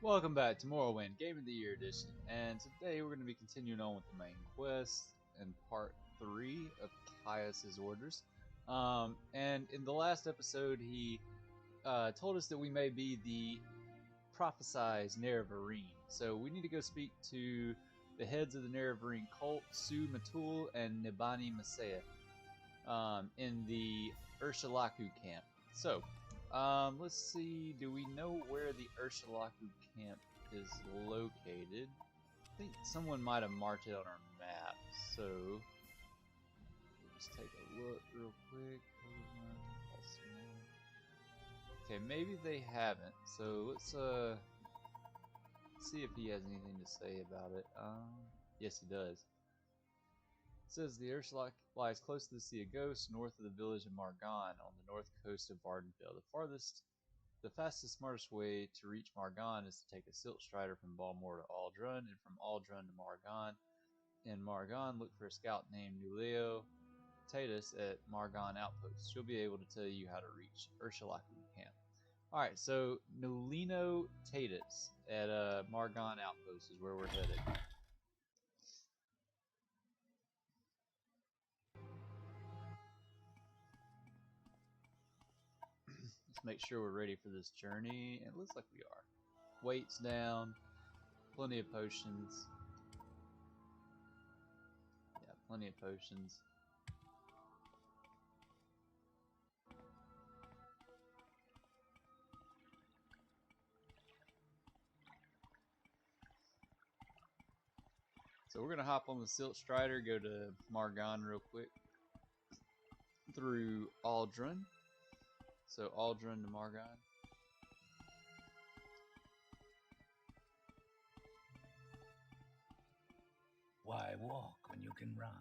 Welcome back to Morrowind, Game of the Year Edition, and today we're going to be continuing on with the main quest in part 3 of Caius' orders. And in the last episode, he told us that we may be the prophesized Nerevarine. So we need to go speak to the heads of the Nerevarine cult, Su Matul and Nibani Masaya, in the Urshalaku camp. So, let's see, do we know where the Urshalaku camp is located? I think someone might have marked it on our map, so we'll just take a look real quick. Okay, maybe they haven't, so let's see if he has anything to say about it. Yes, he does. It says the Urshalaku lies close to the Sea of Ghosts, north of the village of Margan, on the north coast of Vardenfell. The fastest, smartest way to reach Margan is to take a Silt Strider from Balmor to Aldrun, and from Aldrun to Margan. In Margan, look for a scout named Nuleo Tatus at Margan Outpost. She'll be able to tell you how to reach Urshalaku camp. Alright, so Nulino Tatus at Margan Outpost is where we're headed. Make sure we're ready for this journey, and it looks like we are. Weights down, plenty of potions. Yeah, plenty of potions. So we're gonna hop on the Silt Strider, go to Margan real quick through Aldrun. So Aldrun to Margan. Why walk when you can ride?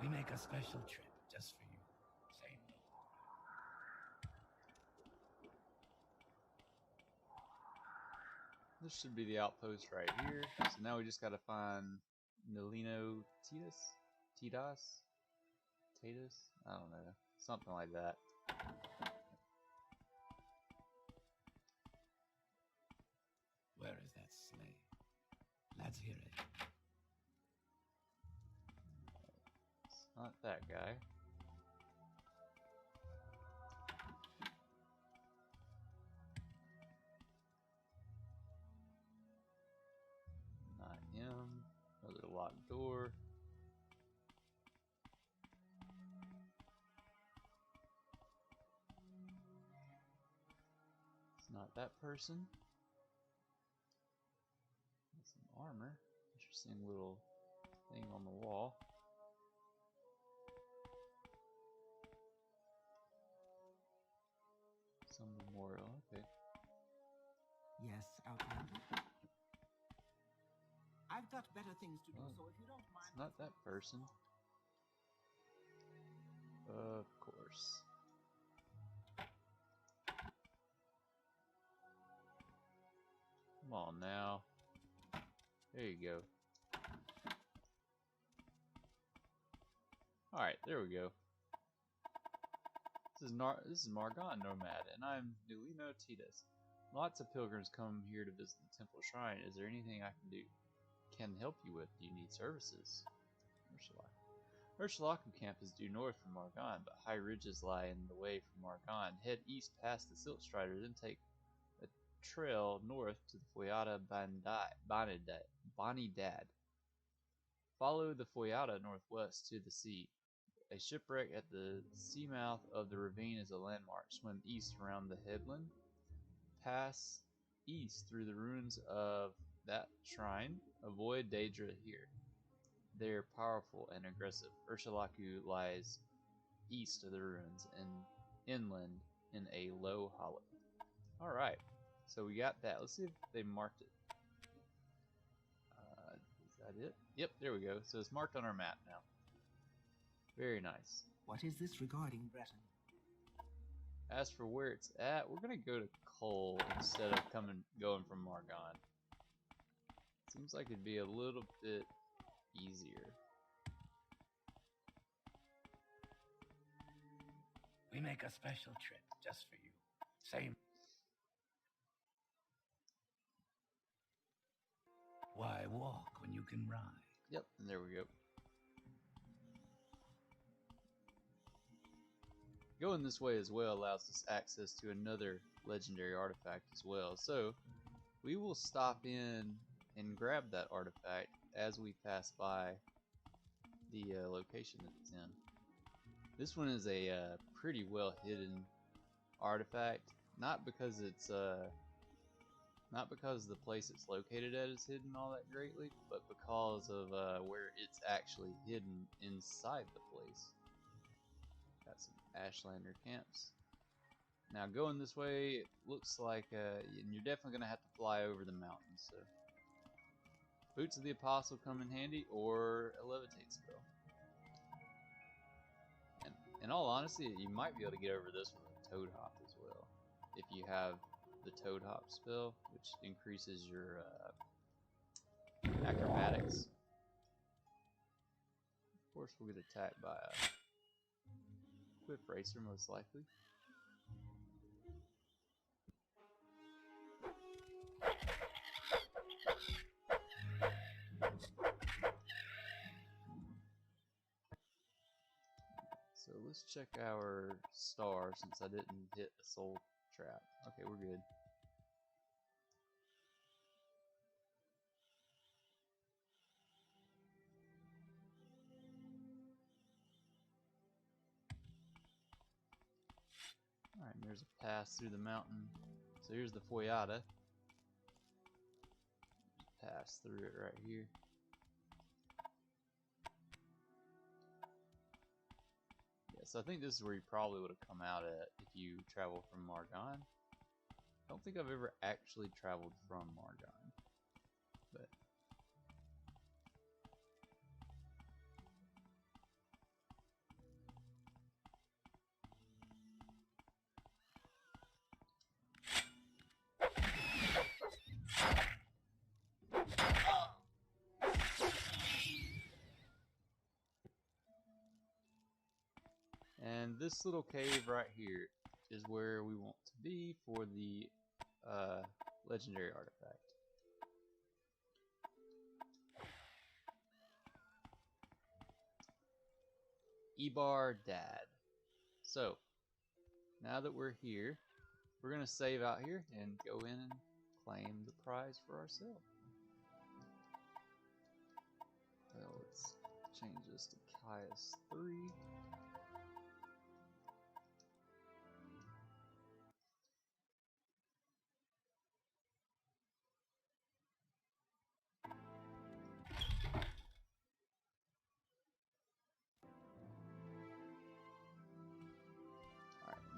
We make a special trip just for you. Say no. This should be the outpost right here. So now we just gotta find Nulino Tatus? Tatus? I don't know. Something like that. Where is that sleigh? Let's hear it. It's not that guy. Not him. Another locked door. It's not that person. Some armor. Interesting little thing on the wall. Some memorial, okay. Yes, Outlander? I've got better things to do, so if you don't mind... It's not that person. Of course. Come on now. There you go. Alright, there we go. This is Margan Nomad, and I'm Nulino Tatus. Lots of pilgrims come here to visit the temple shrine. Is there anything I can help you with? Do you need services? Urshalaku camp is due north from Margan, but high ridges lie in the way from Margan. Head east past the Silt Strider, then take a trail north to the Foyata Bonidad. Follow the Foyata northwest to the sea. A shipwreck at the seamouth of the ravine is a landmark. Swim east around the headland. Pass east through the ruins of that shrine. Avoid Daedra here. They're powerful and aggressive. Urshalaku lies east of the ruins and inland in a low hollow. Alright, so we got that. Let's see if they marked it. Is that it? Yep, there we go. So it's marked on our map now. Very nice. What is this regarding, Breton? As for where it's at, we're gonna go to Cole instead of going from Margan. Seems like it'd be a little bit easier. We make a special trip just for you. Same. Why walk when you can ride? Yep, and there we go. Going this way as well allows us access to another legendary artifact as well. So we will stop in and grab that artifact as we pass by the location that it's in. This one is a pretty well hidden artifact, not because it's not because the place it's located at is hidden all that greatly, but because of where it's actually hidden inside the place. Got some Ashlander camps. Now going this way, it looks like, and you're definitely going to have to fly over the mountain, so Boots of the Apostle come in handy, or a levitate spell. And in all honesty, you might be able to get over this with a Toad Hop as well, if you have the Toad Hop spell, which increases your acrobatics. Of course, we'll get attacked by a Cliff Racer, most likely. So let's check our star since I didn't hit a soul trap. Okay, we're good. Alright, and there's a pass through the mountain. So here's the Foyata. Pass through it right here. Yeah, so I think this is where you probably would have come out at if you travel from Margon. I don't think I've ever actually traveled from Margon, but and this little cave right here is where we want to be for the legendary artifact. Ibar-dad. So, now that we're here, we're going to save out here and go in and claim the prize for ourselves. Well, let's change this to Caius 3.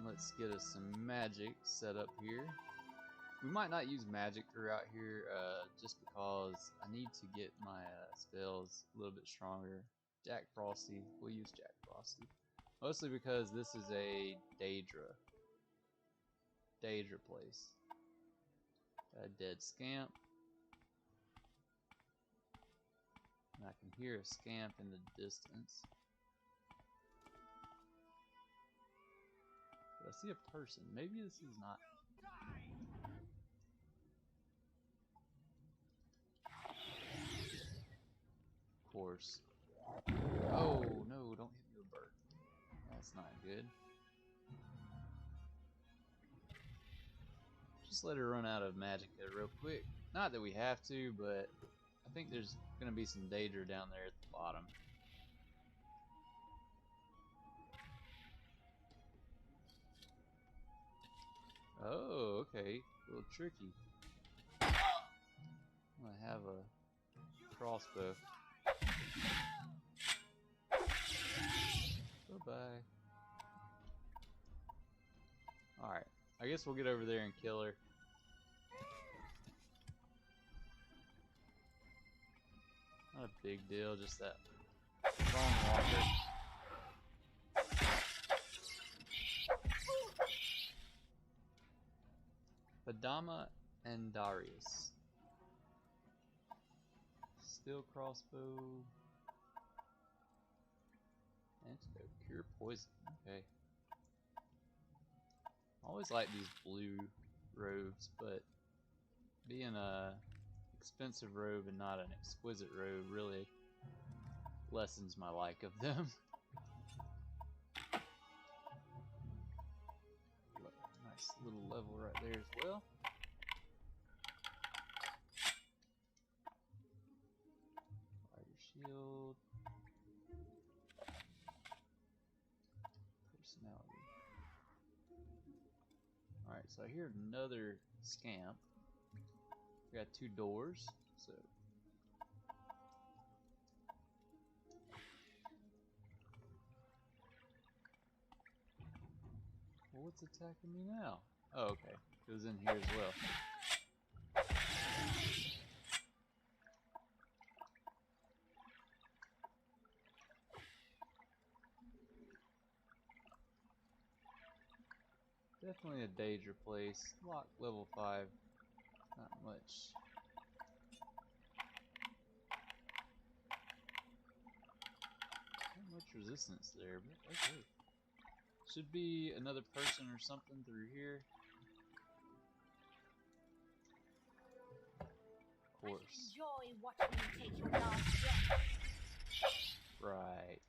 Let's get us some magic set up here. We might not use magic throughout here just because I need to get my spells a little bit stronger. Jack Frosty, we'll use Jack Frosty. Mostly because this is a Daedra place. A dead scamp. And I can hear a scamp in the distance. I see a person. Maybe this is not. Of course. Oh no, don't hit me with a bird. That's not good. Just let her run out of magic real quick. Not that we have to, but I think there's going to be some Daedra down there at the bottom. Oh, okay. A little tricky. I'm gonna have a crossbow. Bye-bye. Alright. I guess we'll get over there and kill her. Not a big deal, just that long walker. Padama and Darius. steel crossbow. Antidote, cure poison. Okay. I always like these blue robes, but being a expensive robe and not an exquisite robe really lessens my like of them. Nice little level right there as well. Fire shield. Personality. Alright, so I hear another scamp. We got 2 doors, so well, what's attacking me now? Oh, okay. It was in here as well. Definitely a danger place. Lock level 5. Not much. Not much resistance there, but okay. Should be another person or something through here. Of course. Enjoy watching you take your last breath. Right.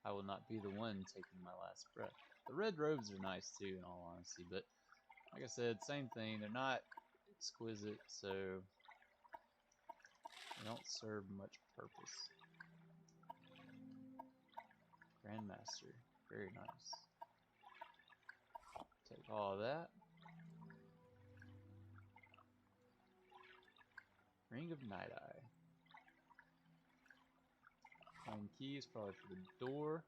I will not be the one taking my last breath. The red robes are nice too, in all honesty, but like I said, same thing. They're not exquisite, so they don't serve much purpose. Grandmaster, very nice. Take all of that. Ring of Night Eye. Plain key is probably for the door.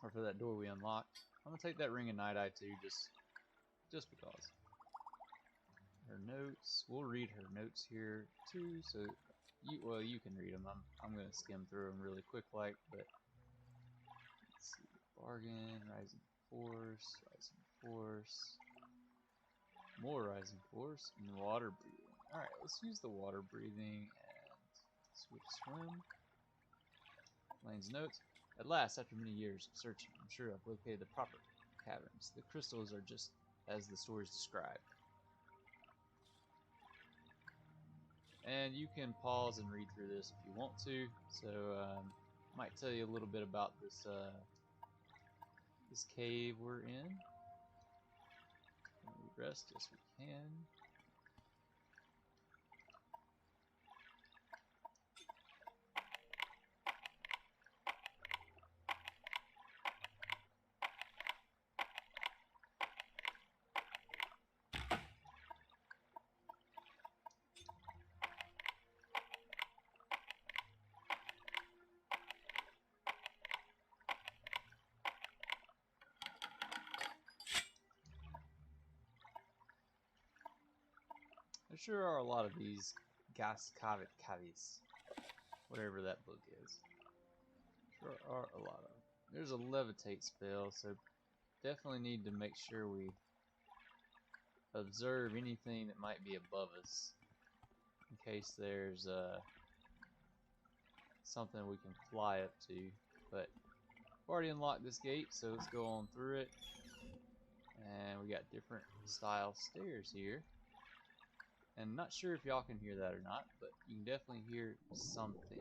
Or for that door we unlocked. I'm gonna take that Ring of Night Eye too, just because. Her notes. We'll read her notes here too, so you can read them. I'm gonna skim through them really quick like, but let's see. Bargain, Rising Force, more Rising Force, and Water Breathing. Alright, let's use the Water Breathing and Swift Swim. Lane's notes. At last, after many years of searching, I'm sure I've located the proper caverns. The crystals are just as the stories describe. And you can pause and read through this if you want to. So, I might tell you a little bit about this this cave we're in. Can we rest? Yes, we can. There sure are a lot of these Cavis, whatever that book is. Sure are a lot of them. There's a levitate spell, so definitely need to make sure we observe anything that might be above us, in case there's something we can fly up to. But we've already unlocked this gate, so let's go on through it. And we got different style stairs here. And not sure if y'all can hear that or not, but you can definitely hear something.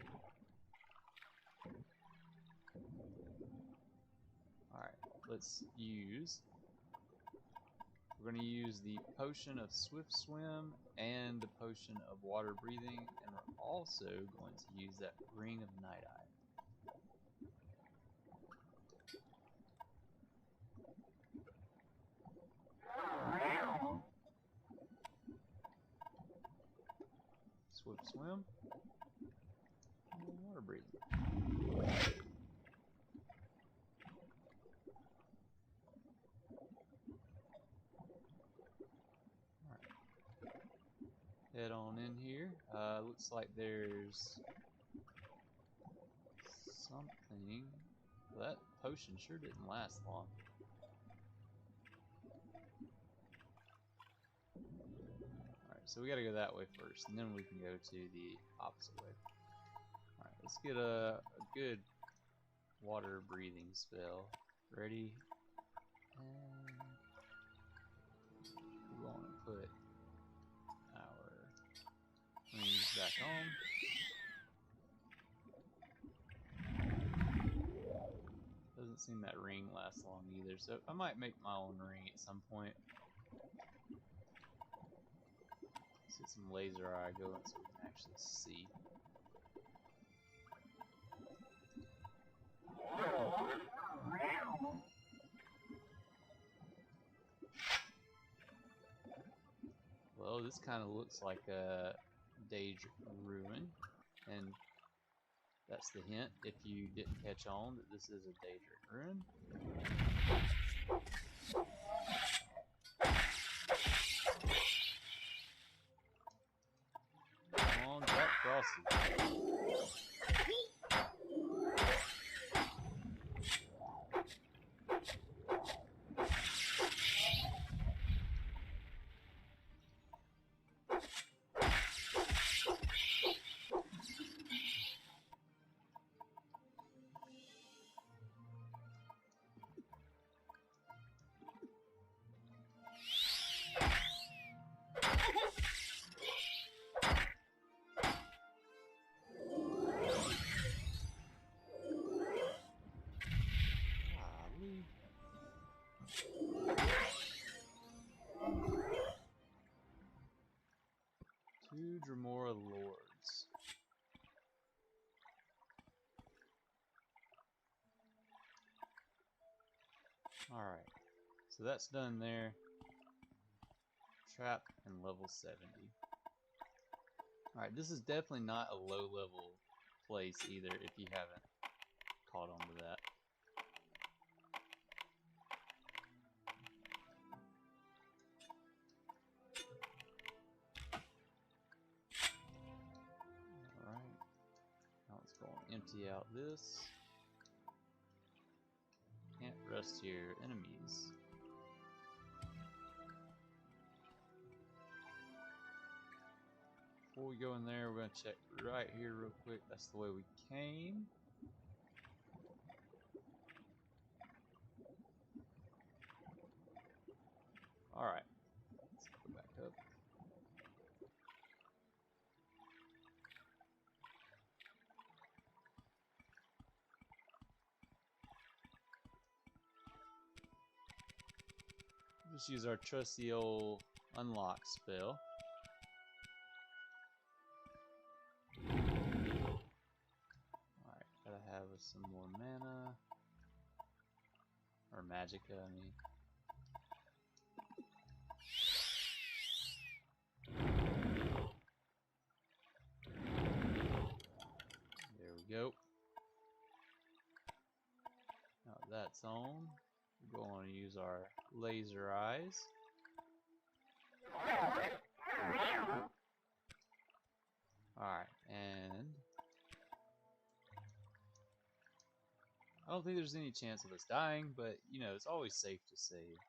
Alright, let's use... We're going to use the potion of Swift Swim and the potion of Water Breathing, and we're also going to use that Ring of Night Eye. Swift Swim, and Water Breathing. Alright. Head on in here. Looks like there's something. Well, that potion sure didn't last long. Alright, so we gotta go that way first, and then we can go to the opposite way. Alright, let's get a good water breathing spell. Ready? And we're going to put our wings back on. Doesn't seem that ring lasts long either, so I might make my own ring at some point. Let's get some laser eye going so we can actually see. Well, this kind of looks like a Daedric ruin, and that's the hint if you didn't catch on that this is a Daedric ruin. Come on, drop crosses. Two Dremora Lords. Alright, so that's done there. Trap and level 70. Alright, this is definitely not a low level place either if you haven't caught on to that. Alright, now let's go and empty out this. Can't rest your enemies. Before we go in there, we're going to check right here real quick. That's the way we came. Alright, let's go back up. Just use our trusty old unlock spell. Alright, gotta have some more mana. Or magicka, I mean. There we go. Now that's on. We're going to use our laser eyes. Alright, and I don't think there's any chance of us dying, but you know, it's always safe to save.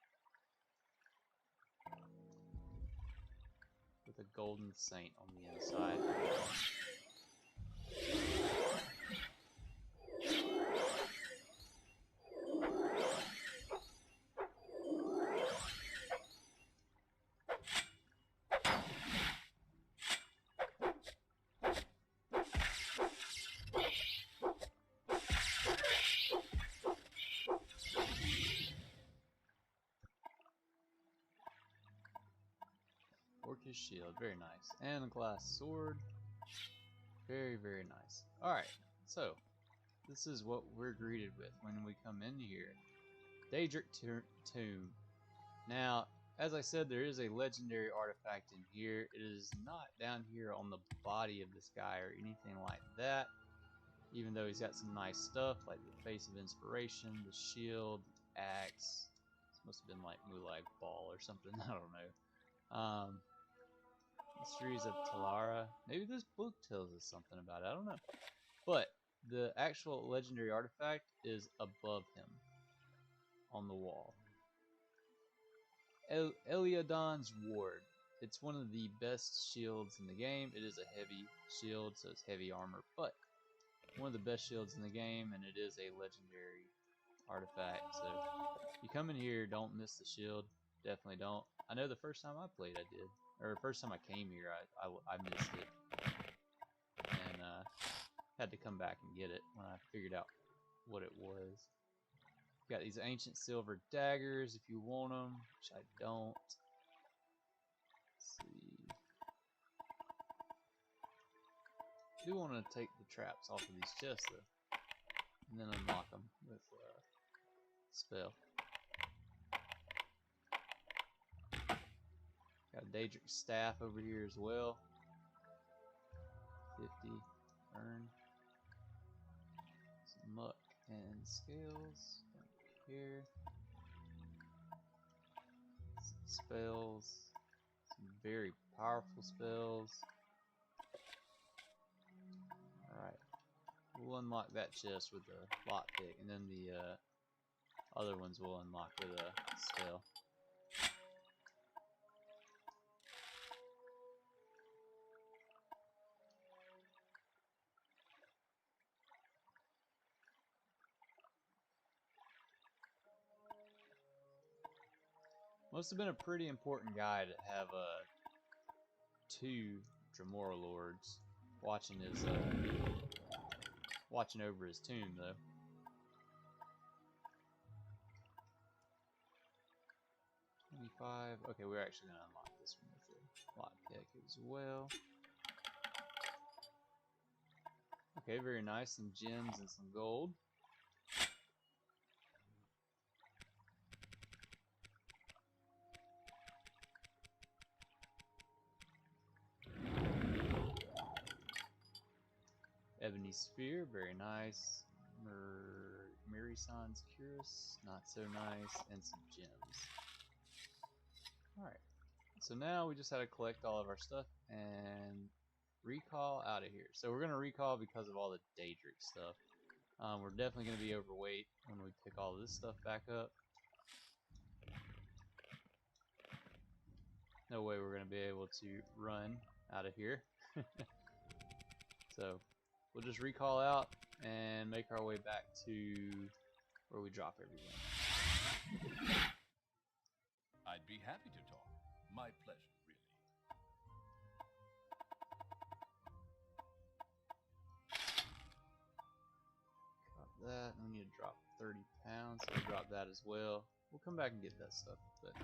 With a golden saint on the inside. Orcish shield, very nice. And a glass sword. Very, very nice. Alright, so this is what we're greeted with when we come in here. Daedric Tomb. Now, as I said, there is a legendary artifact in here. It is not down here on the body of this guy or anything like that. Even though he's got some nice stuff like the Face of Inspiration, the shield, the axe. This must have been like Mulag Ball or something, I don't know. Mysteries of Talara. Maybe this book tells us something about it, I don't know. But the actual legendary artifact is above him on the wall. Eleidon's Ward. it's one of the best shields in the game. It is a heavy shield, so it's heavy armor, but one of the best shields in the game, and it is a legendary artifact. So if you come in here, don't miss the shield. Definitely don't. I know the first time I played, I did, or the first time I came here, I missed it, and had to come back and get it when I figured out what it was. Got these ancient silver daggers if you want them, which I don't. Let's see. I do want to take the traps off of these chests though, and then unlock them with spell. Got a Daedric staff over here as well. 50 earn. Some muck and scales down here. Some spells. Some very powerful spells. Alright. We'll unlock that chest with the lockpick, and then the other ones will unlock with a spell. Must have been a pretty important guy to have 2 Dremora lords watching his watching over his tomb though. Okay, we're actually gonna unlock this one with the lockpick as well. Okay, very nice. Some gems and some gold. Ebony Sphere, very nice. Mirisan's Curus, not so nice. And some gems. Alright, so now we just had to collect all of our stuff and recall out of here. So we're going to recall because of all the Daedric stuff. We're definitely going to be overweight when we pick all this stuff back up. No way we're going to be able to run out of here. So we'll just recall out and make our way back to where we drop everything. I'd be happy to talk. My pleasure, really. Drop that, and we need to drop 30 pounds, so we'll drop that as well. We'll come back and get that stuff, but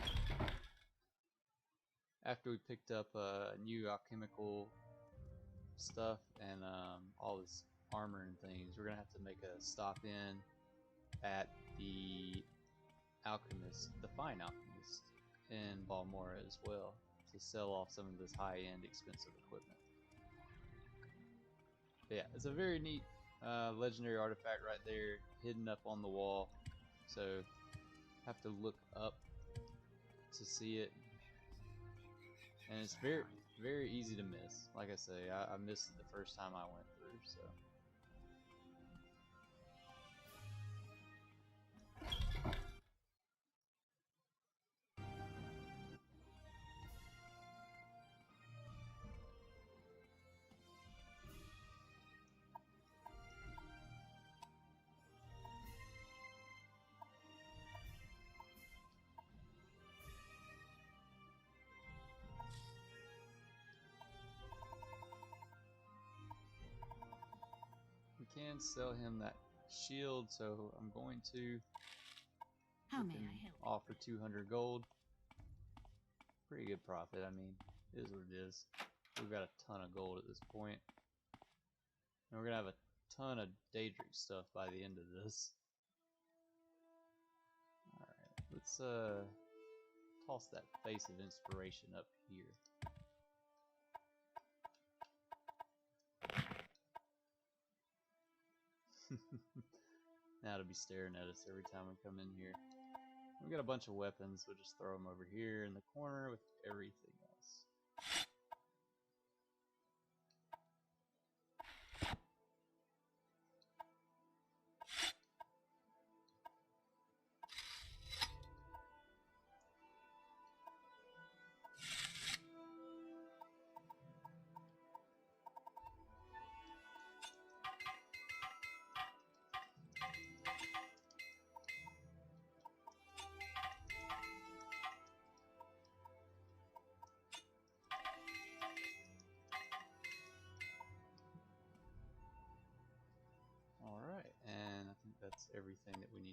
after we picked up new alchemical stuff and all this armor and things, we're gonna have to make a stop in at the alchemist, the fine alchemist in Balmora as well, to sell off some of this high-end expensive equipment. But yeah, it's a very neat legendary artifact right there, hidden up on the wall, so have to look up to see it, and it's very, very easy to miss. Like I say, I missed it the first time I went through, so. Can sell him that shield, so I'm going to How may I help? offer 200 gold. Pretty good profit. I mean, it is what it is. We've got a ton of gold at this point, and we're gonna have a ton of Daedric stuff by the end of this. Alright, let's toss that Face of Inspiration up here. Now it'll be staring at us every time we come in here. We got a bunch of weapons, we'll just throw them over here in the corner with everything else.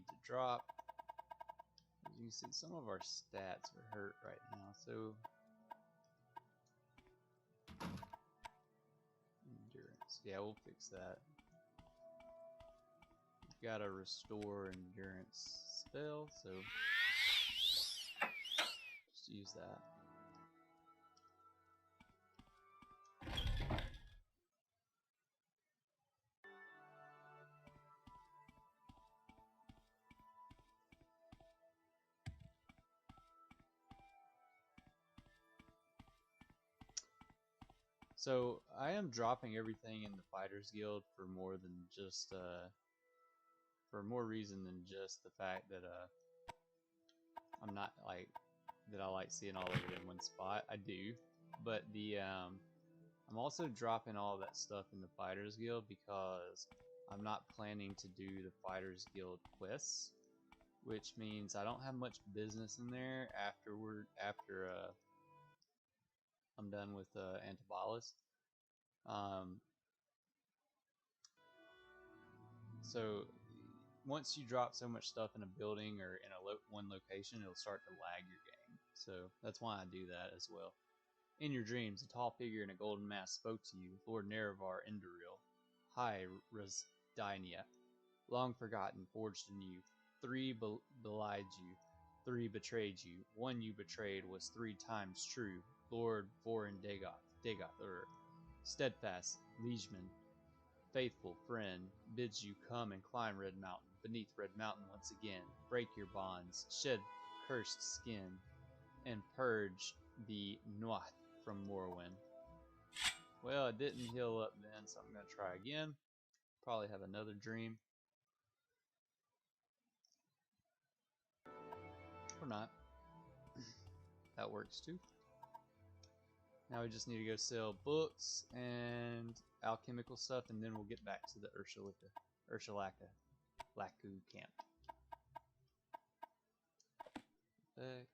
to drop. As you can see, some of our stats are hurt right now, so endurance. Yeah, we'll fix that. We've got a restore endurance spell, so just use that. So I am dropping everything in the Fighters Guild for more than just for more reason than just the fact that I'm not like that I like seeing all of it in one spot. I do, but the I'm also dropping all that stuff in the Fighters Guild because I'm not planning to do the Fighters Guild quests, which means I don't have much business in there after I'm done with Antibalas. So once you drop so much stuff in a building or in one location, it'll start to lag your game. So that's why I do that as well. In your dreams, a tall figure in a golden mask spoke to you, Lord Nerevar Enduril. Hi, Resdinia. Long forgotten, forged anew. 3 belied you, 3 betrayed you. 1 you betrayed was 3 times true. Lord Vorin Dagoth, steadfast liegeman, faithful friend, bids you come and climb Red Mountain. Beneath Red Mountain once again, break your bonds, shed cursed skin, and purge the Noath from Morrowind. Well, it didn't heal up then, so I'm going to try again. Probably have another dream. Or not. That works too. Now we just need to go sell books and alchemical stuff, and then we'll get back to the Laku camp. Back.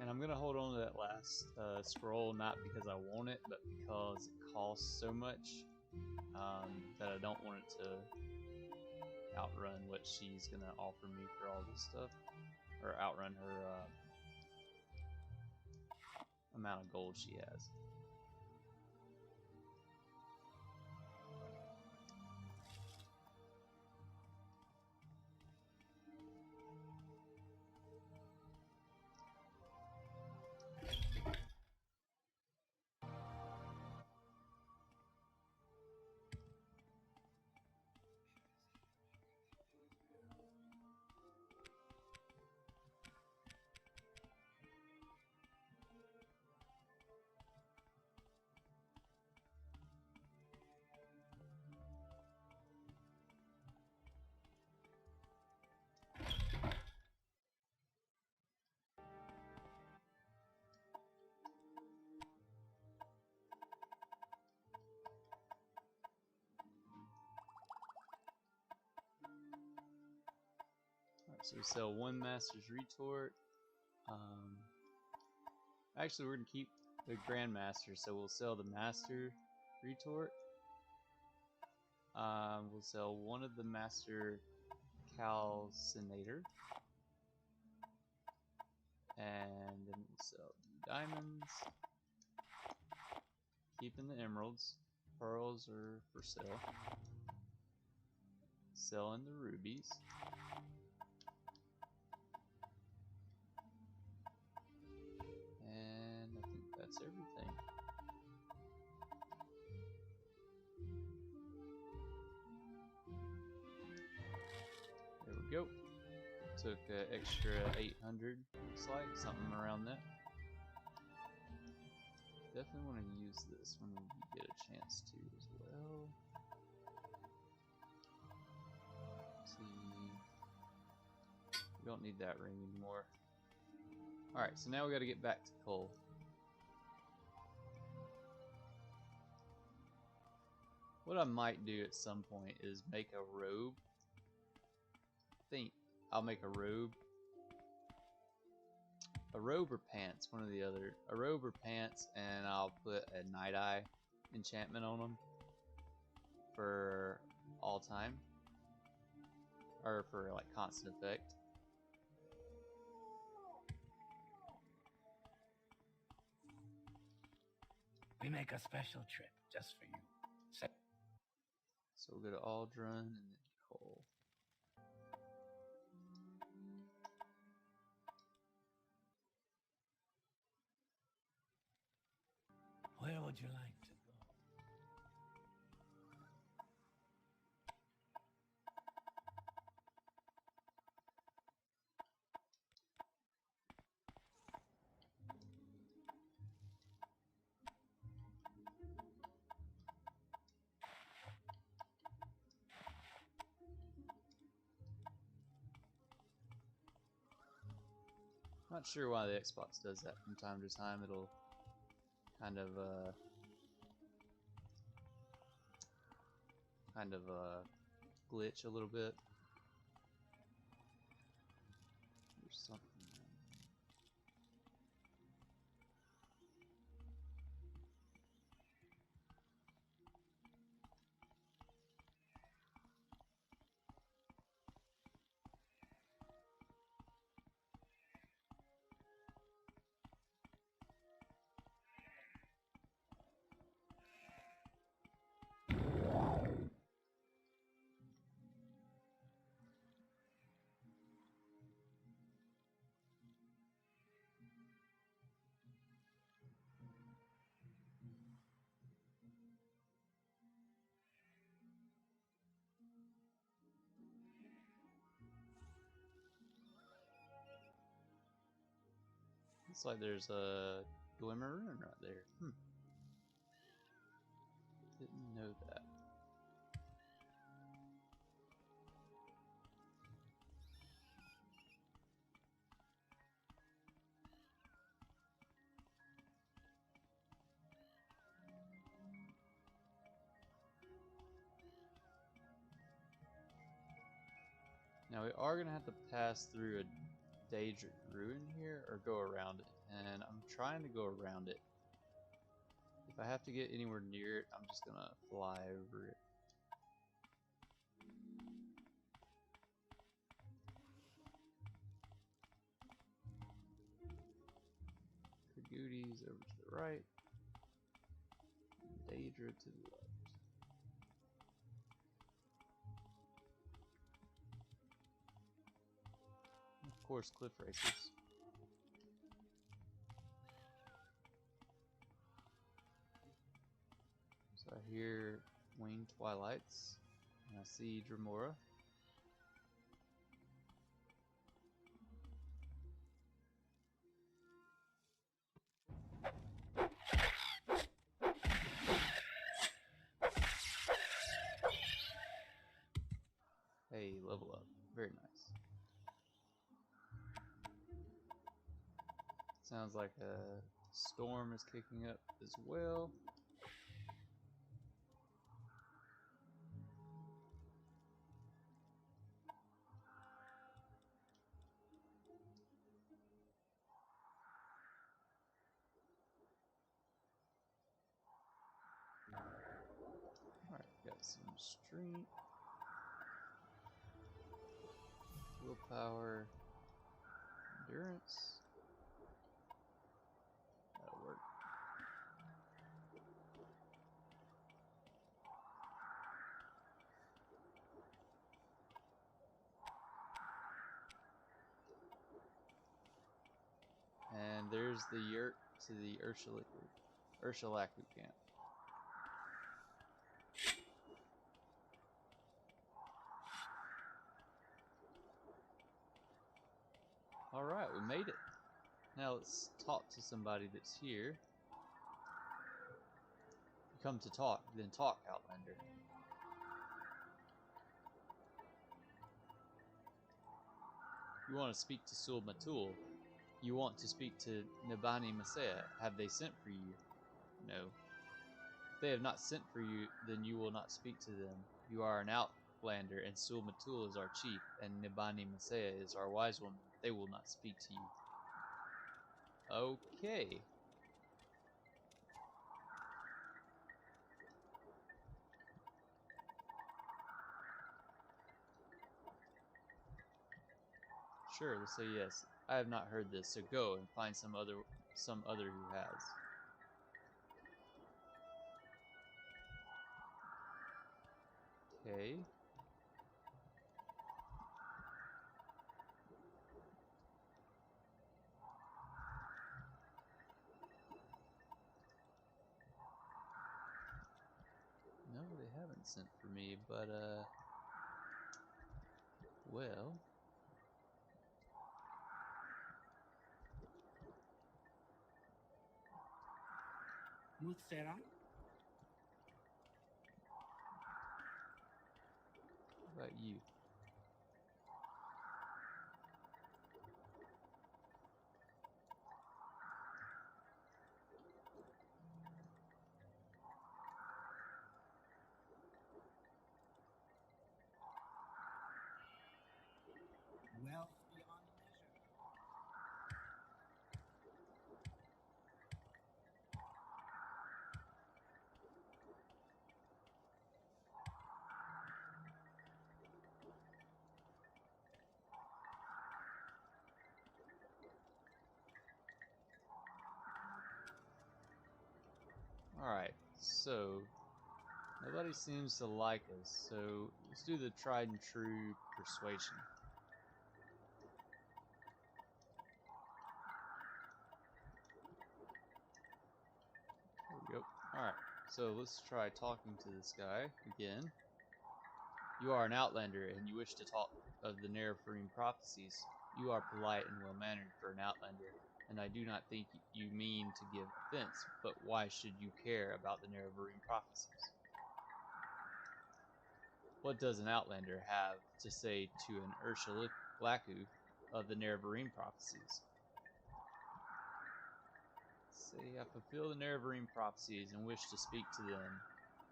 And I'm going to hold on to that last scroll, not because I want it, but because it costs so much that I don't want it to outrun what she's going to offer me for all this stuff. Or outrun her amount of gold she has. So we sell 1 Master's Retort. Actually, we're going to keep the Grandmaster, so we'll sell the Master Retort. We'll sell 1 of the Master Calcinator. And then we'll sell diamonds. Keeping the emeralds. Pearls are for sale. Selling the rubies. And I think that's everything. There we go. Took an extra 800, looks like, something around that. Definitely want to use this when we get a chance to as well. Let's see. We don't need that ring anymore. Alright, so now we got to get back to Cole. What I might do at some point is make a robe think I'll make a robe. A robe or pants, one or the other. A robe or pants, and I'll put a Night Eye enchantment on them for all time. Or for like constant effect. We make a special trip just for you. So we'll go to Aldrun and then Cole. Where would you like to go? Not sure why the Xbox does that from time to time. It'll kind of glitch a little bit. There's something. Looks like there's a Glimmer Rune right there. Didn't know that. Now we are going to have to pass through a Daedric Ruin here, or go around it, and I'm trying to go around it. If I have to get anywhere near it, I'm just going to fly over it. Kaguti's over to the right, and Daedra to the left. Of course, cliff races. So I hear Winged Twilights, and I see Dremora. Hey, level up. Very nice. Sounds like a storm is kicking up as well. Alright, got some strength, willpower, endurance. That'll work. And there's the yurt to the Urshulaku camp. Alright, we made it. Now let's talk to somebody that's here. You come to talk, then talk, Outlander. You want to speak to Sul Matul. You want to speak to Nabani Masea. Have they sent for you? No. If they have not sent for you, then you will not speak to them. You are an outlander, and Sul-Matul is our chief, and Nibani Masaya is our wise woman. They will not speak to you. Okay. Sure, let's say yes. I have not heard this, so go and find some other who has. Okay. No, they haven't sent for me, but well. Mutsera? How about you? Wealth beyond measure. Alright, so nobody seems to like us, so let's do the tried and true persuasion. There we go. Alright, so let's try talking to this guy again. You are an outlander and you wish to talk of the Nerefarine prophecies. You are polite and well-mannered for an outlander, and I do not think you mean to give offense, but why should you care about the Nerefarine prophecies? What does an outlander have to say to an Urshalaku of the Nerevarine prophecies? Say, I fulfill the Nerevarine prophecies and wish to speak to them.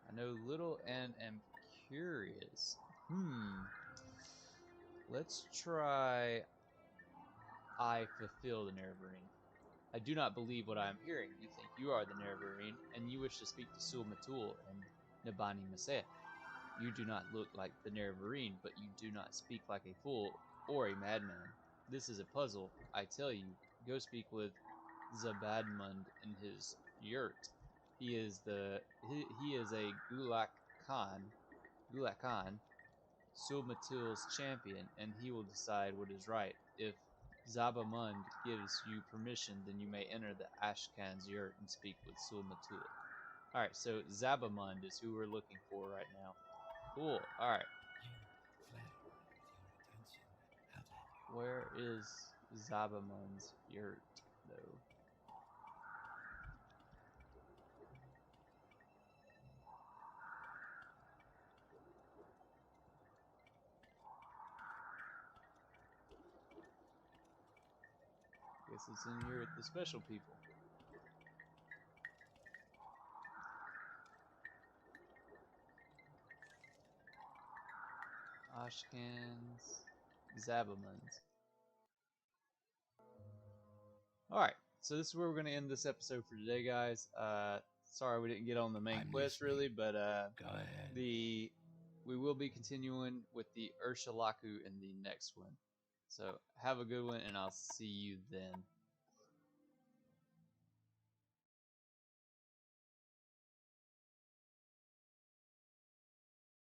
I know little and am curious. Let's try I fulfill the Nerevarine. I do not believe what I am hearing. You think you are the Nerevarine, and you wish to speak to Sul-Matul and Nibani Masaya. You do not look like the Nerevarine, but you do not speak like a fool or a madman. This is a puzzle, I tell you. Go speak with Zabadmund in his yurt. He is a Gulak Khan, Sul-Matul's champion, and he will decide what is right. If Zabamund gives you permission, then you may enter the Ashkan's yurt and speak with Sul-Matul. Alright, so Zabamund is who we're looking for right now. Cool, alright. Where is Zabamund's yurt, though? Guess it's in here with the special people. Ashkans, Zabamunds. Alright, so this is where we're going to end this episode for today, guys. Sorry we didn't get on the main quest, really, but Go ahead. we will be continuing with the Urshalaku in the next one. So have a good one, and I'll see you then.